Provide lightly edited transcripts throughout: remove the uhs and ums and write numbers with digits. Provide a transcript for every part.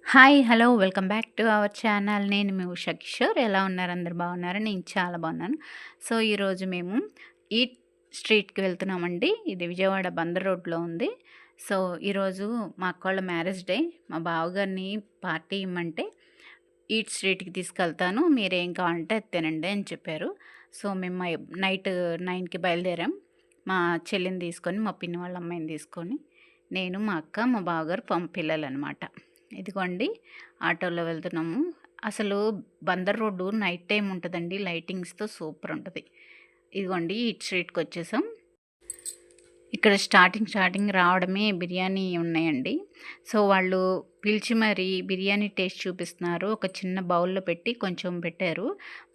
Hi! Hello! Welcome back to our channel. నేను మీ ఉషా కిషోర్. ఎలా ఉన్నారు? అందరూ బాగున్నారా? నేను చాలా బాగున్నాను. సో, ఈరోజు మేము ఈట్ స్ట్రీట్‌కి వెళ్తున్నామండి. ఇది విజయవాడ బందర్ రోడ్‌లో ఉంది. సో, ఈరోజు మా అక్కోళ్ళ మ్యారేజ్ డే. మా బావగారిని పార్టీ ఇమ్మంటే ఈట్ స్ట్రీట్‌కి తీసుకెళ్తాను. మీరేం కావాలంటే అది తినండి అని చెప్పారు. సో, మేము నైట్ 9కి బయలుదేరాం. మా చెల్లిని తీసుకొని, మా పిన్ని వాళ్ళ అమ్మాయిని తీసుకొని, నేను, మా అక్క, మా బావగారు, పిల్లలనమాట. ఇదిగోండి ఆటోలో వెళ్తున్నాము. అసలు బందర్ రోడ్డు నైట్ టైమ్ ఉంటదండి. లైటింగ్స్‌తో సూపర్ ఉంటది. ఇదిగోండి ఈట్ స్ట్రీట్‌కొచ్చేసాం. ఇక్కడ స్టార్టింగ్ రావడమే బిర్యానీ ఉన్నాయండి. సో, వాళ్ళు పిలిచి మరీ బిర్యానీ టేస్ట్ చూపిస్తున్నారు. ఒక చిన్న బౌల్‌లో పెట్టి కొంచెం పెట్టారు.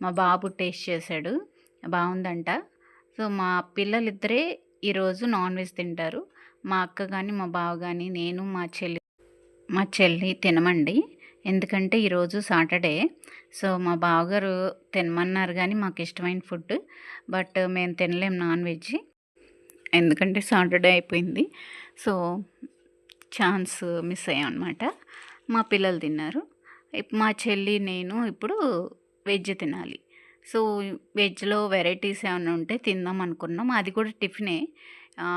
మా బాబు టేస్ట్ చేశాడు. బావుందంట. సో, మా పిల్లలిద్దరే ఈరోజు నాన్ వెజ్ తింటారు. మా అక్క గాని, మా బావ గాని, నేను, మా చెల్లి తినమండి. ఎందుకంటే ఈరోజు సాటర్డే. సో, మా బావగారు తినమన్నారు గానీ మాకిష్టమైన ఫుడ్. బట్ మేము తినలేం నాన్ వెజ్. ఎందుకంటే సాటర్డే అయిపోయింది. సో, ఛాన్స్ మిస్ అయ్యామనమాట. మా పిల్లలు తిన్నారు. మా చెల్లి, నేను ఇప్పుడు వెజ్ తినాలి. సో, వెజ్‌లో వెరైటీస్ ఏమన్నా ఉంటే తిందాం అనుకున్నాం. అది కూడా టిఫినే.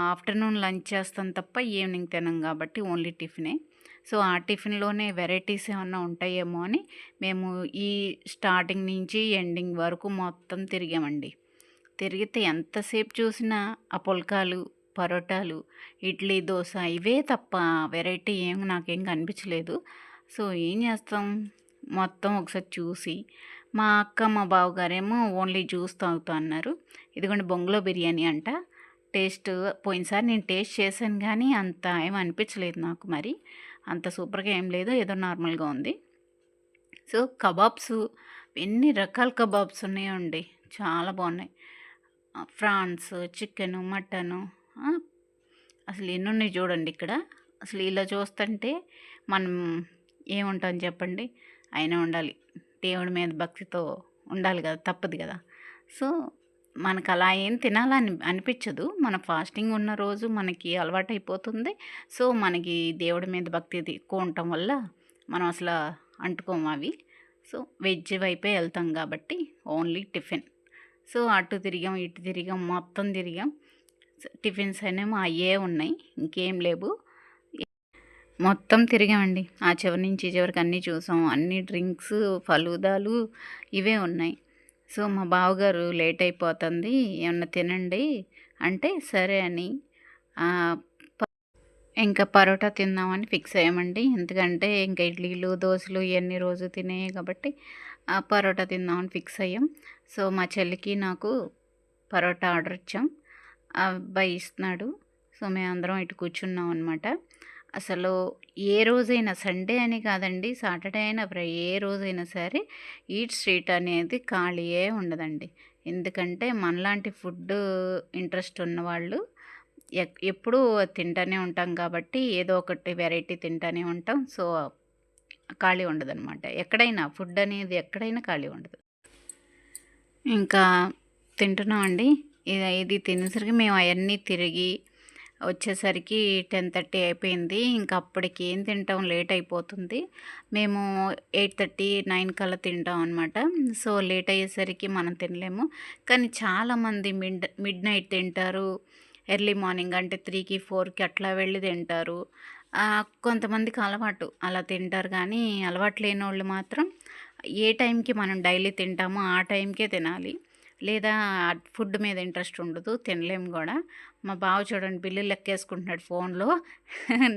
ఆఫ్టర్‌నూన్ లంచ్ చేస్తాం తప్ప ఈవినింగ్ తినం కాబట్టి ఓన్లీ టిఫినే. సో, ఆ టిఫిన్‌లోనే వెరైటీస్ ఏమన్నా ఉంటాయేమో అని మేము ఈ స్టార్టింగ్ నుంచి ఎండింగ్ వరకు మొత్తం తిరిగామండి. తిరిగితే ఎంతసేపు చూసినా ఆ పుల్కాలు, పరోటాలు, ఇడ్లీ, దోస ఇవే తప్ప వెరైటీ నాకేం కనిపించలేదు. సో, ఏం చేస్తాం, మొత్తం ఒకసారి చూసి మా అక్క, మా బావగారేమో ఓన్లీ జ్యూస్ తాగుతా అన్నారు. ఇదిగోండి బొంగులో బిర్యానీ అంట. టేస్ట్ పోయినసారి నేను టేస్ట్ చేశాను కానీ అంత ఏమి అనిపించలేదు నాకు మరి. అంత సూపర్‌గా ఏం లేదు. ఏదో నార్మల్‌గా ఉంది. సో, కబాబ్సు ఎన్ని రకాల కబాబ్స్ ఉన్నాయండి. చాలా బాగున్నాయి. ఫ్రాన్స్, చికెను, మటను, అసలు ఎన్నున్నాయి చూడండి ఇక్కడ. అసలు ఇలా చూస్తుంటే మనం ఏముంటాం చెప్పండి? అయినా ఉండాలి. దేవుడి మీద భక్తితో ఉండాలి కదా! తప్పదు కదా! సో, మనకలా ఏం తినాలని అనిపించదు. మన ఫాస్టింగ్ ఉన్న రోజు మనకి అలవాటైపోతుంది. సో, మనకి దేవుడి మీద భక్తి ఎక్కువ ఉండటం వల్ల మనం అసలు అంటుకోము అవి. సో, వెజ్ వైపే వెళ్తాం కాబట్టి ఓన్లీ టిఫిన్. సో, అటు తిరిగాం, ఇటు తిరిగాం, మొత్తం తిరిగాం. టిఫిన్స్ అనేమో అయ్యే ఉన్నాయి. ఇంకేం లేవు. మొత్తం తిరిగామండి. ఆ చివరి నుంచి ఈ చివరికి అన్నీ చూసాం. అన్ని డ్రింక్స్, ఫలూదాలు ఇవే ఉన్నాయి. సో, మా బావగారు లేట్ అయిపోతుంది ఏమన్నా తినండి అంటే సరే అని ఇంకా పరోటా తిందామని ఫిక్స్ అయ్యామండి. ఎందుకంటే ఇంకా ఇడ్లీలు, దోసలు ఇవన్నీ రోజు తినేయే కాబట్టి పరోటా తిందామని ఫిక్స్ అయ్యాం. సో, మా చెల్లికి నాకు పరోటా ఆర్డర్ ఇచ్చాం. ఆ అబ్బాయి ఇస్తున్నాడు. సో, మేమందరం ఇటు కూర్చున్నాం అనమాట. అసలు ఏ రోజైనా సండే అని కాదండి, సాటర్డే అయినా ఏ రోజైనా సరే ఈట్ స్ట్రీట్ అనేది ఖాళీయే ఉండదండి. ఎందుకంటే మనలాంటి ఫుడ్ ఇంట్రెస్ట్ ఉన్నవాళ్ళు ఎప్పుడూ తింటానే ఉంటాం కాబట్టి ఏదో ఒకటి వెరైటీ తింటానే ఉంటాం. సో, ఖాళీ ఉండదనమాట. ఎక్కడైనా ఫుడ్ అనేది ఎక్కడైనా ఖాళీ ఉండదు. ఇంకా తింటున్నామండి. ఇది తినేసరికి మేము అవన్నీ తిరిగి వచ్చేసరికి 10:30 అయిపోయింది. ఇంక అప్పటికి ఏం తింటాం, లేట్ అయిపోతుంది. మేము 8:30, 9 కల్లా తింటాం అనమాట. సో, లేట్ అయ్యేసరికి మనం తినలేము. కానీ చాలామంది మిడ్ నైట్ తింటారు. ఎర్లీ మార్నింగ్ అంటే 3కి, 4కి అట్లా వెళ్ళి తింటారు. కొంతమందికి అలవాటు అలా తింటారు. కానీ అలవాటు లేనోళ్ళు మాత్రం ఏ టైంకి మనం డైలీ తింటామో ఆ టైంకే తినాలి. లేదా ఫుడ్ మీద ఇంట్రెస్ట్ ఉండదు, తినలేము కూడా. మా బావ చూడండి బిల్లులు లెక్కేసుకుంటున్నాడు ఫోన్లో.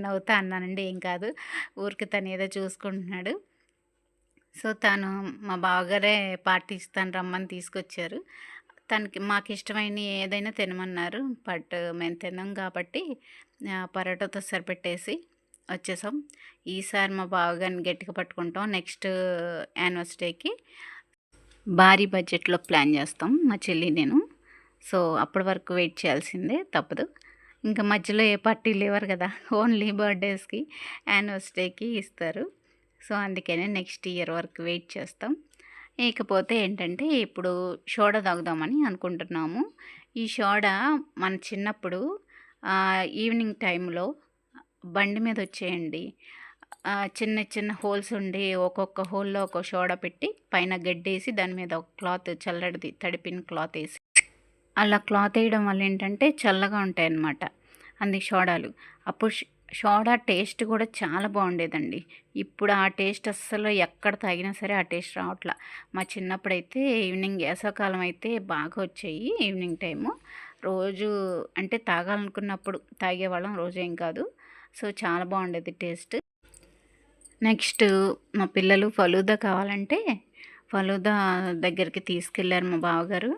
నవ్వుతా అన్నానండి, ఏం కాదు, ఊరికి తను ఏదో చూసుకుంటున్నాడు. సో, మా బావగారే పార్టీ ఇస్తాను రమ్మని తీసుకొచ్చారు. మాకు ఇష్టమైనవి ఏదైనా తినమన్నారు. బట్ మేము తినం కాబట్టి పరోటాతో సరిపెట్టేసి వచ్చేసాం. ఈసారి మా బావగారిని గట్టిగా పట్టుకుంటాం. నెక్స్ట్ యానివర్సరీకి భారీ బడ్జెట్లో ప్లాన్ చేస్తాం మా చెల్లి నేను. సో, అప్పటి వరకు వెయిట్ చేయాల్సిందే, తప్పదు. ఇంకా మధ్యలో ఏ పార్టీలు ఇవ్వరు కదా, ఓన్లీ బర్త్డేస్కి, యానివర్సరీకి ఇస్తారు. సో, అందుకనే నెక్స్ట్ ఇయర్ వరకు వెయిట్ చేస్తాం. ఇకపోతే ఏంటంటే ఇప్పుడు సోడా తాగుదామని అనుకుంటున్నాము. ఈ సోడా మన చిన్నప్పుడు ఈవినింగ్ టైంలో బండి మీద వచ్చేయండి. చిన్న చిన్న హోల్స్ ఉండి ఒక్కొక్క హోల్లో ఒక సోడా పెట్టి పైన గడ్డేసి దాని మీద ఒక క్లాత్ చల్లటిది తడిపిన క్లాత్ వేసి అలా క్లాత్ వేయడం వల్ల ఏంటంటే చల్లగా ఉంటాయి అన్నమాట అందుకు సోడాలు. అప్పుడు సోడా టేస్ట్ కూడా చాలా బాగుండేదండి. ఇప్పుడు ఆ టేస్ట్ అస్సలు ఎక్కడ తాగినా సరే ఆ టేస్ట్ రావట్లా. మా చిన్నప్పుడైతే ఈవినింగ్ వేసవకాలం అయితే బాగా వచ్చాయి ఈవినింగ్ టైము. రోజు అంటే తాగాలనుకున్నప్పుడు తాగేవాళ్ళం, రోజేం కాదు. సో చాలా బాగుండేది టేస్ట్. నెక్స్ట్ మా పిల్లలు ఫలూదా కావాలంటే ఫలూదా దగ్గరికి తీసుకెళ్ళారు మా బావగారు.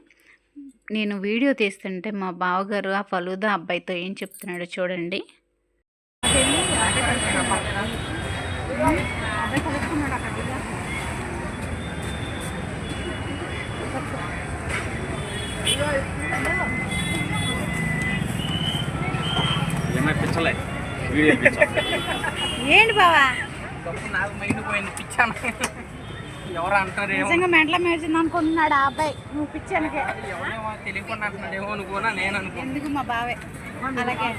నేను వీడియో తీస్తుంటే మా బావగారు ఆ ఫలూదా అబ్బాయితో ఏం చెప్తున్నాడో చూడండి. ఏంటి బావా నాకు మైండ్ పోయింది, పిచ్చాను. ఎవరు అంటారు నిజంగా మెంటల మేసింది అనుకుంటున్నాడు ఆ అబ్బాయి. నువ్వు పిచ్చానికే ఎవరేమో తెలియకుండా అంటున్నాడు, ఏమో అనుకోనా నేను అనుకో. ఎందుకు మా బావే అలాగే.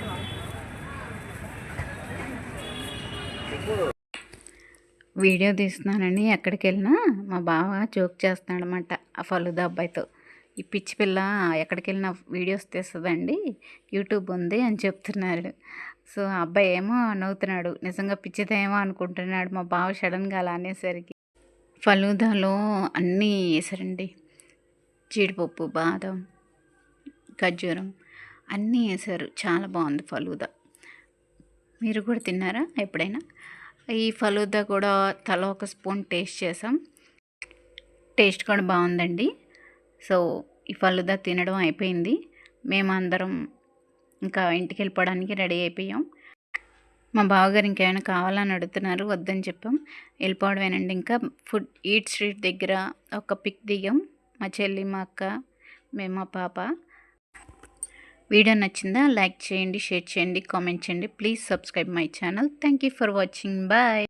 వీడియో తీస్తున్నానని ఎక్కడికి వెళ్ళినా మా బావ జోక్ చేస్తున్నాడు అనమాట ఆ ఫలుదా అబ్బాయితో. ఈ పిచ్చి పిల్ల ఎక్కడికి వెళ్ళినా వీడియోస్ తీస్తుందండి, యూట్యూబ్ ఉంది అని చెప్తున్నాడు. సో ఆ అబ్బాయి ఏమో నవ్వుతున్నాడు, నిజంగా పిచ్చిదేమో అనుకుంటున్నాడు మా బావ సడన్గా అలా అనేసరికి. ఫలూదాలో అన్నీ వేసారండి, జీడిపప్పు, బాదం, ఖర్జూరం అన్నీ వేసారు. చాలా బాగుంది ఫలూదా. మీరు కూడా తిన్నారా ఎప్పుడైనా? ఈ ఫలూదా కూడా తల ఒక స్పూన్ టేస్ట్ చేసాం, టేస్ట్ కూడా బాగుందండి. సో ఈ ఫలూదా తినడం అయిపోయింది. మేమందరం ఇంకా ఇంటికి వెళ్ళిపోవడానికి రెడీ అయిపోయాం. మా బావగారు ఇంకేమైనా కావాలని అడుగుతున్నారు, వద్దని చెప్పాం. వెళ్ళిపోవడమేనండి. ఇంకా ఈట్ స్ట్రీట్ దగ్గర ఒక పిక్ దిగాం, మా చెల్లి, మా అక్క, మేము, మా పాప. వీడియో నచ్చిందా? లైక్ చేయండి, షేర్ చేయండి, కామెంట్ చేయండి. Please subscribe my channel. Thank you for watching. Bye.